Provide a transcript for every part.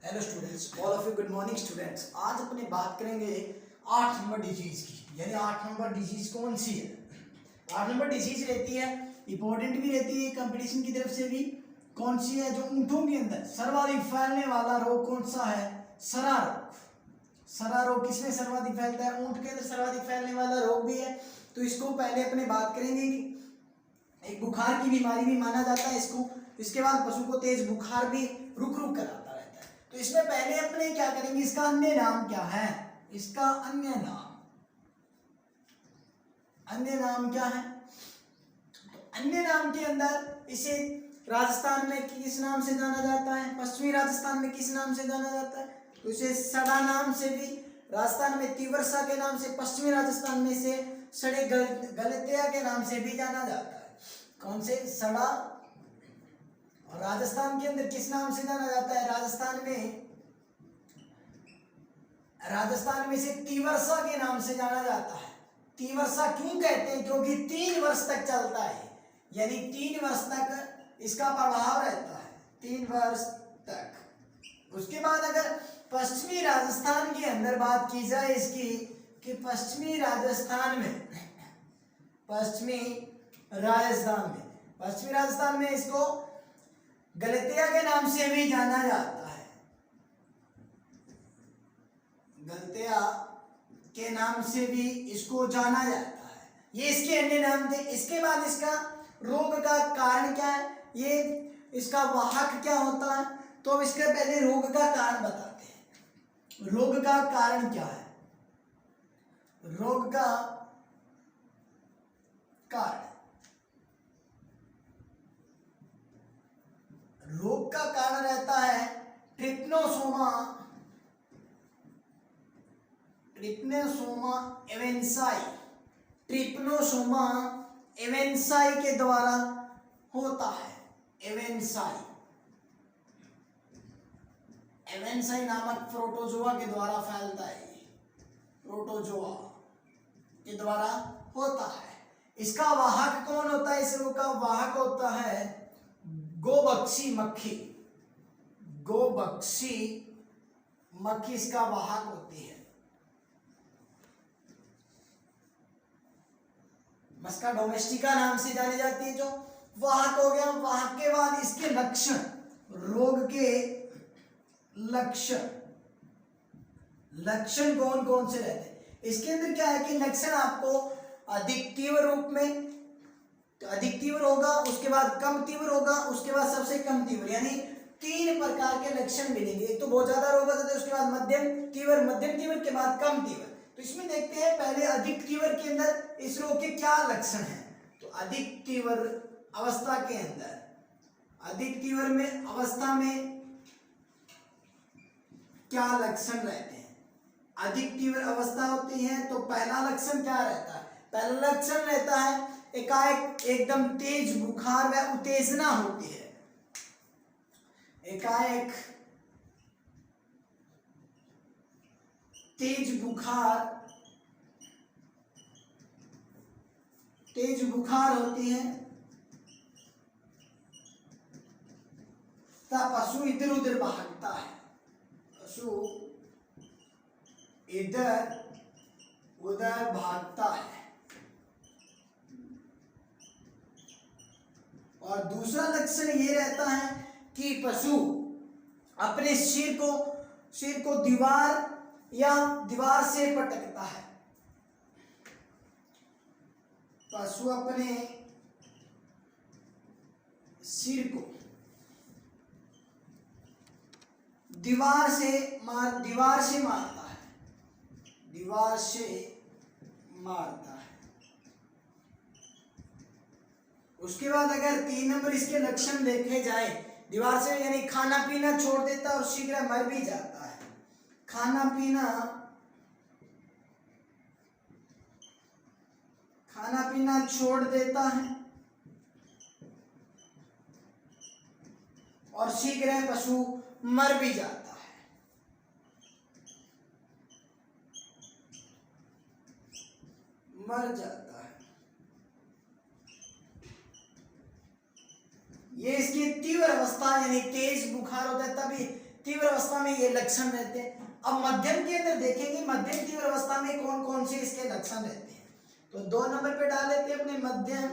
Hello students, all of you good morning students. आज अपने बात करेंगे 8 नंबर डिजीज की, यानी 8 नंबर डिजीज कौन सी है। 8 नंबर डिजीज रहती है, इंपॉर्टेंट भी रहती है कंपटीशन की तरफ से भी। कौन सी है? जो ऊंटों के अंदर सर्वाधिक फैलने वाला रोग कौन सा है? सरा रोग। सरा रोग किसमें सर्वाधिक फैलता है? ऊंट के अंदर सर्वाधिक फैलने वाला रोग भी है। तो इसको पहले अपने बात करेंगे कि एक बुखार की बीमारी भी माना जाता है इसको। इसके बाद पशु को तेज बुखार भी रुक रुक कर आता रहता है। तो इसमें पहले अपने क्या करेंगे, इसका अन्य नाम क्या है? इसका अन्य नाम क्या है? तो अन्य नाम के अंदर इसे राजस्थान में किस नाम से जाना जाता है? पश्चिमी राजस्थान में किस नाम से जाना जाता है? तो इसे सड़ा नाम से भी, राजस्थान में तीव्रसा के नाम से, पश्चिमी राजस्थान में इसे सड़े गलतिया के नाम से भी जाना जाता है। कौन से? सड़ा। और राजस्थान के अंदर किस नाम से जाना जाता है? राजस्थान में इसे तीव्रसा के नाम से जाना जाता है। तीव्रसा क्यों कहते हैं? क्योंकि 3 वर्ष तक चलता है, यानी 3 वर्ष तक इसका प्रभाव रहता है, 3 वर्ष तक। उसके बाद अगर पश्चिमी राजस्थान के अंदर बात की जाए इसकी, कि पश्चिमी राजस्थान में इसको गलतिया के नाम से भी जाना जाता है। गलतिया के नाम से भी इसको जाना जाता है। ये इसके अन्य नाम थे। इसके बाद इसका रोग का कारण क्या है, ये इसका वाहक क्या होता है? तो अब इसके पहले रोग का कारण बताते हैं। रोग का कारण क्या है? रोग का कारण रहता है ट्रिप्नोसोमा एवेंसाई। ट्रिप्नोसोमा एवेंसाई के द्वारा होता है। एवेंसाई नामक प्रोटोजोआ के द्वारा फैलता है। प्रोटोजोआ के द्वारा होता है। इसका वाहक कौन होता है? इस रोग का वाहक होता है गोबक्सी मक्खी इसका वाहक होती है। मस्का डोमेस्टिका नाम से जानी जाती है, जो वाहक हो गया। वाहक के बाद इसके लक्षण, रोग के लक्षण कौन कौन से रहते हैं? इसके अंदर क्या है कि लक्षण आपको अधिक तीव्र रूप में, तो अधिक तीव्र होगा, उसके बाद कम तीव्र होगा, उसके बाद सबसे कम तीव्र, यानी 3 प्रकार के लक्षण मिलेंगे। एक तो बहुत ज्यादा रोग होता है, उसके बाद मध्यम तीव्र के बाद कम तीव्र। तो इसमें देखते हैं पहले अधिक तीव्र के अंदर इस रोग के क्या लक्षण हैं। तो अधिक तीव्र अवस्था में क्या लक्षण रहते हैं? अधिक तीव्र अवस्था होती है तो पहला लक्षण क्या रहता है? पहला लक्षण रहता है एकाएक एकदम तेज बुखार व उत्तेजना होती है। एकाएक तेज बुखार होती है, तब पशु इधर उधर भागता है। पशु इधर उधर भागता है। और दूसरा लक्षण ये रहता है कि पशु अपने सिर को दीवार से पटकता है। पशु अपने सिर को दीवार से मारता है। उसके बाद अगर 3 नंबर इसके लक्षण देखे जाए, दीवार से यानी खाना पीना छोड़ देता है और शीघ्र मर भी जाता है। खाना पीना छोड़ देता है और शीघ्र पशु मर भी जाता है। ये इसकी तीव्र अवस्था यानी तेज बुखार होता है, तभी तीव्र अवस्था में ये लक्षण रहते हैं। अब मध्यम के अंदर देखेंगे मध्यम तीव्र अवस्था में कौन कौन से इसके लक्षण रहते हैं। तो 2 नंबर पे डाल लेते हैं अपने मध्यम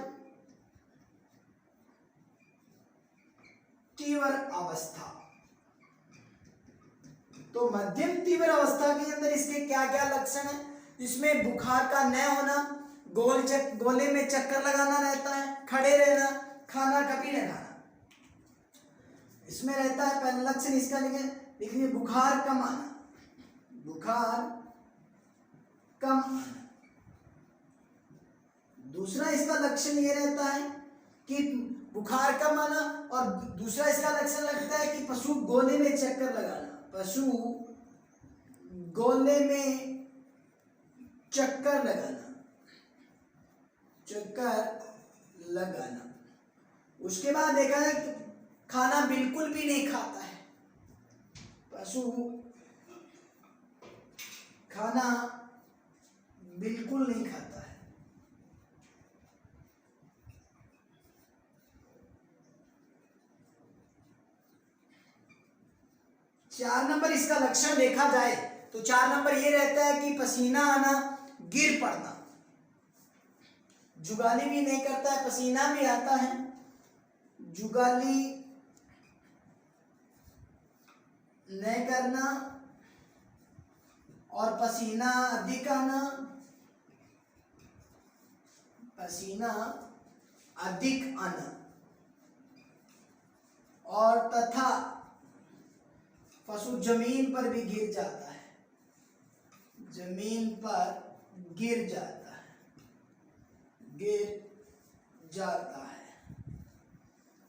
तीव्र अवस्था। तो मध्यम तीव्र अवस्था के अंदर इसके क्या क्या लक्षण है। इसमें बुखार का न होना, गोले में चक्कर लगाना रहता है, खड़े रहना, खाना कभी न खाना इसमें रहता है। पहला लक्षण इसका लिखिए बुखार कम आना, बुखार कम आना। दूसरा इसका लक्षण ये रहता है कि बुखार कम आना, और दूसरा इसका लक्षण लगता है कि पशु गोले में चक्कर लगाना, पशु गोले में चक्कर लगाना, चक्कर लगाना। उसके बाद देखा है कि खाना बिल्कुल भी नहीं खाता है, पशु खाना बिल्कुल नहीं खाता है। चार नंबर इसका लक्षण देखा जाए तो 4 नंबर ये रहता है कि पसीना आना, गिर पड़ना, जुगाली भी नहीं करता है, पसीना भी आता है, जुगाली नहीं करना और पसीना अधिक आना, पसीना अधिक आना, और तथा पशु जमीन पर भी गिर जाता है, जमीन पर गिर जाता है, गिर जाता है,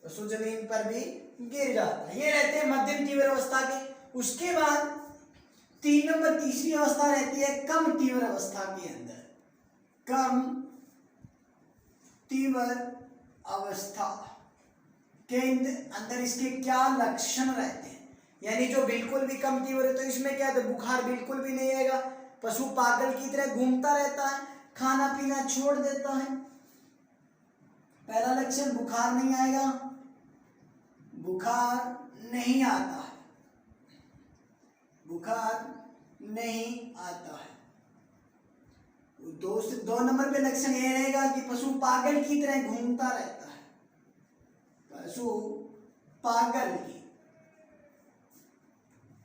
पशु जमीन पर भी गिर जाता है। ये रहते हैं मध्यम तीव्र अवस्था के। उसके बाद 3 नंबर तीसरी अवस्था रहती है कम तीव्र अवस्था के अंदर। कम तीव्र अवस्था के अंदर इसके क्या लक्षण रहते हैं। यानी जो बिल्कुल भी कम तीव्र है तो इसमें क्या है, बुखार बिल्कुल भी नहीं आएगा, पशु पागल की तरह घूमता रहता है, खाना पीना छोड़ देता है। पहला लक्षण बुखार नहीं आएगा, बुखार नहीं आता है, बुखार नहीं आता है। 2 नंबर पे लक्षण ये रहेगा कि पशु पागल की तरह घूमता रहता है, पशु पागल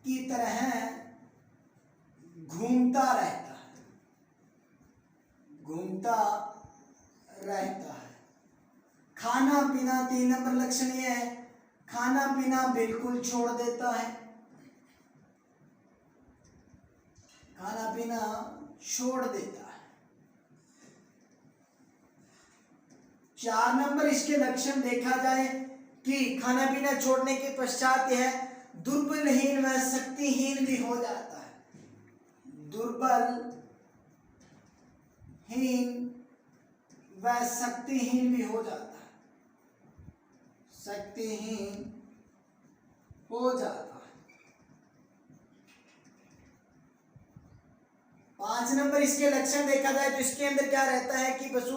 की तरह घूमता रहता है, घूमता रहता है। खाना पीना 3 नंबर लक्षण ये है, खाना पीना बिल्कुल छोड़ देता है, खाना पीना छोड़ देता है। 4 नंबर इसके लक्षण देखा जाए कि खाना पीना छोड़ने के पश्चात यह दुर्बलहीन व शक्तिहीन भी हो जाता है, दुर्बलहीन व शक्तिहीन भी हो जाता है, शक्तिहीन हो जाता है। 5 नंबर इसके लक्षण देखा जाए तो इसके अंदर क्या रहता है कि पशु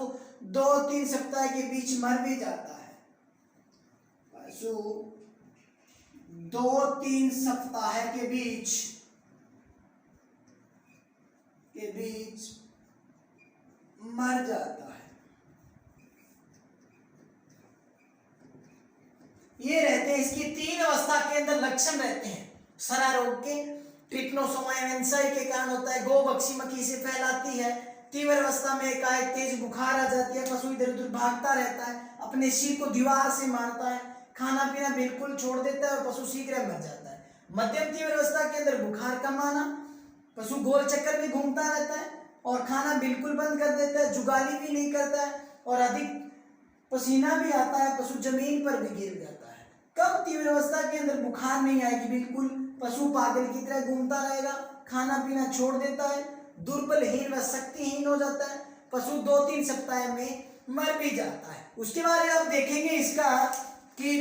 2-3 सप्ताह के बीच मर भी जाता है, पशु 2-3 सप्ताह के बीच मर जाता है। ये रहते हैं इसकी 3 अवस्था के अंदर लक्षण रहते हैं। सरा रोग के ट्रिपनोसोमाइमेंसाई के कारण होता है, गोबक्सी मक्खी से फैलाती है। तीव्र अवस्था में एकाएक तेज बुखार आ जाती है, पशु इधर उधर भागता रहता है, अपने सिर को दीवार से मारता है, खाना पीना बिल्कुल छोड़ देता है और पशु शीघ्र मर जाता है। मध्यम तीव्र अवस्था के अंदर बुखार कम आना, पशु गोल चक्कर में घूमता रहता है और खाना बिल्कुल बंद कर देता है, जुगाली भी नहीं करता है और अधिक पसीना भी आता है, पशु जमीन पर भी गिर जाता है। कम तीव्र अवस्था के अंदर बुखार नहीं आएगी बिल्कुल, पशु पागल की तरह घूमता रहेगा, खाना पीना छोड़ देता है, दुर्बलहीन व शक्तिहीन हो जाता है, पशु 2-3 सप्ताह में मर भी जाता है। उसके बाद आप देखेंगे इसका कि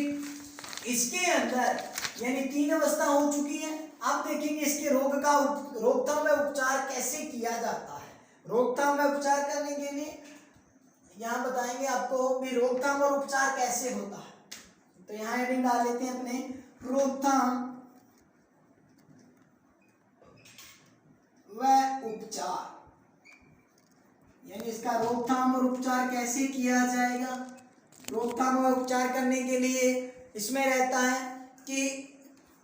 इसके अंदर यानी 3 अवस्था हो चुकी है। अब देखेंगे इसके रोकथाम में उपचार कैसे किया जाता है। रोकथाम में उपचार करने के लिए यहाँ बताएंगे आपको भी रोकथाम और उपचार कैसे होता है। तो यहाँ हेडिंग डाल लेते हैं अपने रोकथाम व उपचार, यानी इसका रोकथाम और उपचार कैसे किया जाएगा। रोकथाम और उपचार करने के लिए इसमें रहता है कि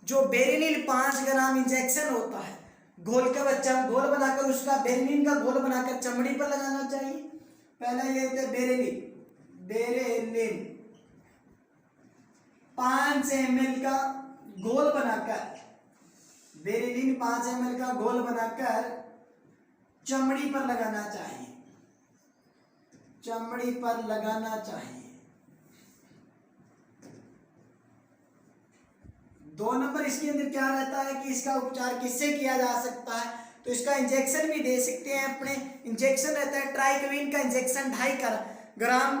जो बेरिनिल 5 ग्राम इंजेक्शन होता है, घोल का बच्चा घोल बनाकर उसका बेरिनिल का घोल बनाकर चमड़ी पर लगाना चाहिए। पहला ये होता है बेरेनिल 5 ml का घोल बनाकर, बेरेनिल 5 ml का घोल बनाकर चमड़ी पर लगाना चाहिए, चमड़ी पर लगाना चाहिए। 2 नंबर इसके अंदर क्या रहता है कि इसका उपचार किससे किया जा सकता है, तो इसका इंजेक्शन भी दे सकते हैं अपने। इंजेक्शन रहता है ट्राइकविन का इंजेक्शन 2.5 ग्राम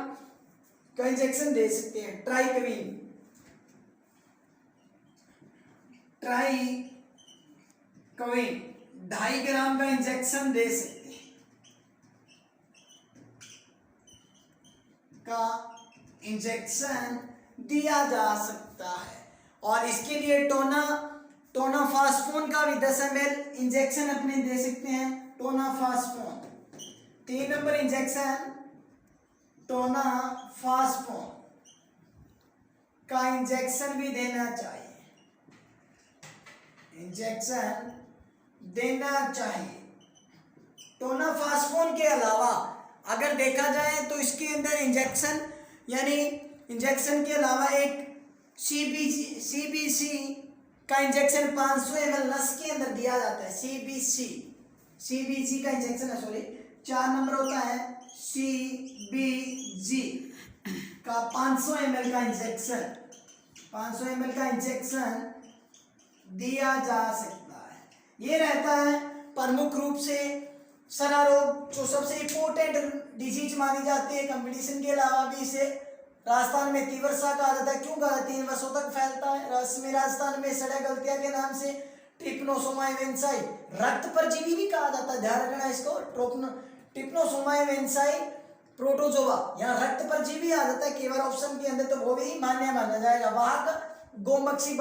का इंजेक्शन दे सकते हैं। ट्राइकविन 2.5 ग्राम का इंजेक्शन दे सकते हैं का इंजेक्शन दिया जा सकता है। और इसके लिए टोनाफास्फोन का भी 10 ml इंजेक्शन अपने दे सकते हैं। टोनाफास्फोन 3 नंबर इंजेक्शन टोनाफास्फोन का इंजेक्शन भी देना चाहिए, इंजेक्शन देना चाहिए। टोनाफास्फोन के अलावा अगर देखा जाए तो इसके अंदर इंजेक्शन, यानी इंजेक्शन के अलावा एक सीबीसी का इंजेक्शन 500 ml नस के अंदर दिया जाता है। सीबीसी का इंजेक्शन है, सॉरी 4 नंबर होता है सीबीजी का 500 ml का इंजेक्शन, 500 ml का इंजेक्शन दिया जा सकता है। ये रहता है प्रमुख रूप से सरा रोग जो सबसे इंपॉर्टेंट डिजीज मानी जाती है। कंपटीशन के अलावा भी इसे राजस्थान में तीव्रसा कहा जाता है। क्यों कहा जाता है? 3 वर्षों तक फैलता है। राजस्थान में सड़ा गलतिया के नाम से ट्रिप्नोसोमा इवेंसाई, रक्त परजीवी भी कहा जाता है, ध्यान रखना इसको। ट्रिप्नोसोमा इवेंसाई प्रोटोजोआ, यहाँ रक्त परजीवी आ जाता है केवल ऑप्शन के अंदर, तो वो भी मान्य माना जाएगा। वाहक गोमक्षी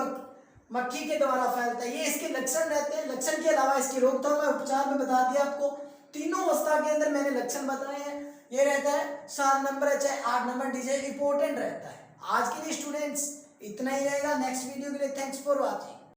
मक्खी के द्वारा फैलता है। ये इसके लक्षण रहते हैं। लक्षण के अलावा इसकी रोकथाम और उपचार में बता दिया आपको। तीनों अवस्था के अंदर मैंने लक्षण बताए हैं। ये रहता है 7 नंबर चाहे 8 नंबर डिजीज इंपॉर्टेंट रहता है। आज के लिए स्टूडेंट्स इतना ही रहेगा। नेक्स्ट वीडियो के लिए थैंक्स फॉर वॉचिंग।